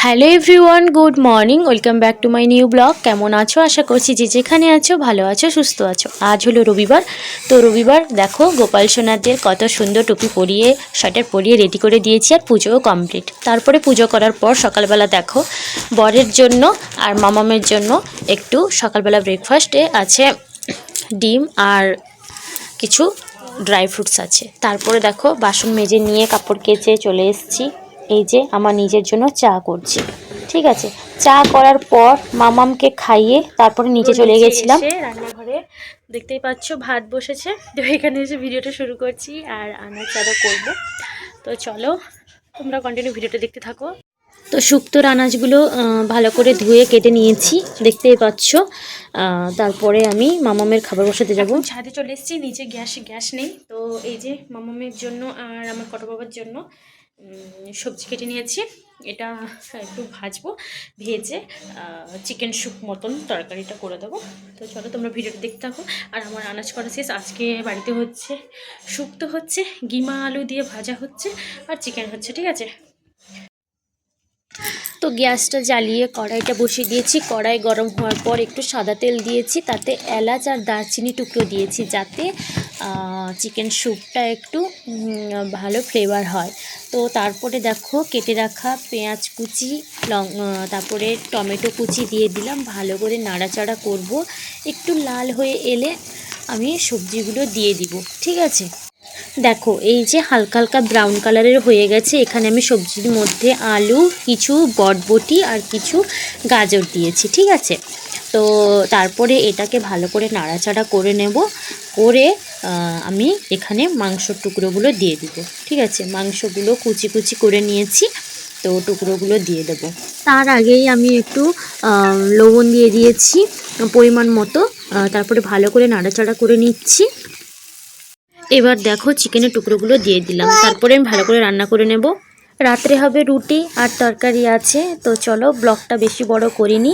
Hello everyone, good morning. Welcome back to my new blog. কেমন আছো? আশা করছি যে যেখানে আছো ভালো আছো, সুস্থ আছো। আজ হলো রবিবার। তো রবিবার দেখো গোপাল সোনাদের কত সুন্দর টুপি পরিয়ে সোয়েটার পরিয়ে রেডি করে দিয়েছি, আর পুজোও কমপ্লিট। তারপরে পুজো করার পর সকালবেলা দেখো বরের জন্য আর মামামের জন্য একটু সকালবেলা ব্রেকফাস্টে আছে ডিম আর কিছু ড্রাই ফ্রুটস আছে। তারপরে দেখো বাসন মেজে নিয়ে কাপড় কেচে চলে এসেছি। এই যে আমার নিজের জন্য চা করছি। ঠিক আছে, চা করার পর মামামকে খাইয়ে তারপরে নিচে চলে গেছিলাম রান্নাঘরে। দেখতেই পাচ্ছ ভাত বসেছে, তো এখানে এসে ভিডিওটা শুরু করছি আর আনার চাটা করবো। তো চলো তোমরা কন্টিনিউ ভিডিওটা দেখতে থাকো। তো শুক্তোর আনাজগুলো ভালো করে ধুয়ে কেটে নিয়েছি, দেখতেই পাচ্ছ। তারপরে আমি মামামের খাবার বসাতে যাবো। ছাদে চলে এসেছি, নিচে গ্যাস নেই। তো এই যে মামামের জন্য আর আমার কটো বাবার জন্য সবজি কেটে নিয়েছি। এটা একটু ভাজবো, ভেজে চিকেন স্যুপ মতন তরকারিটা করে দেবো। তো চলো তোমরা ভিডিওটা দেখতে থাকো। আর আমার আনাজ করা শেষ। আজকে বাড়িতে হচ্ছে শুক্তো হচ্ছে, গিমা আলু দিয়ে ভাজা হচ্ছে, আর চিকেন হচ্ছে। ঠিক আছে, তো গ্যাসটা জ্বালিয়ে কড়াইটা বসিয়ে দিয়েছি। কড়াই গরম হওয়ার পর একটু সাদা তেল দিয়েছি, তাতে এলাচ আর দারচিনি টুকরো দিয়েছি, যাতে চিকেন স্যুপটা একটু ভালো ফ্লেভার হয়। তো তারপরে দেখো কেটে রাখা পেঁয়াজ কুচি, তারপরে টমেটো কুচি দিয়ে দিলাম। ভালো করে নাড়াচাড়া করব। একটু লাল হয়ে এলে আমি সবজিগুলো দিয়ে দিব। ঠিক আছে, দেখো এই যে হালকা হালকা ব্রাউন কালারের হয়ে গেছে। এখানে আমি সবজির মধ্যে আলু, কিছু বটবটি আর কিছু গাজর দিয়েছি। ঠিক আছে, তো তারপরে এটাকে ভালো করে নাড়াচাড়া করে নেব। করে আমি এখানে মাংসর টুকরোগুলো দিয়ে দিব। ঠিক আছে, মাংসগুলো কুচি কুচি করে নিয়েছি, তো টুকরোগুলো দিয়ে দেব। তার আগেই আমি একটু লবণ দিয়ে দিয়েছি পরিমাণ মতো। তারপরে ভালো করে নাড়াচাড়া করে নিচ্ছি। এবার দেখো চিকেনের টুকরোগুলো দিয়ে দিলাম। তারপরে আমি ভালো করে রান্না করে নেব। রাত্রে হবে রুটি আর তরকারি আছে। তো চলো ব্লগটা বেশি বড় করিনি,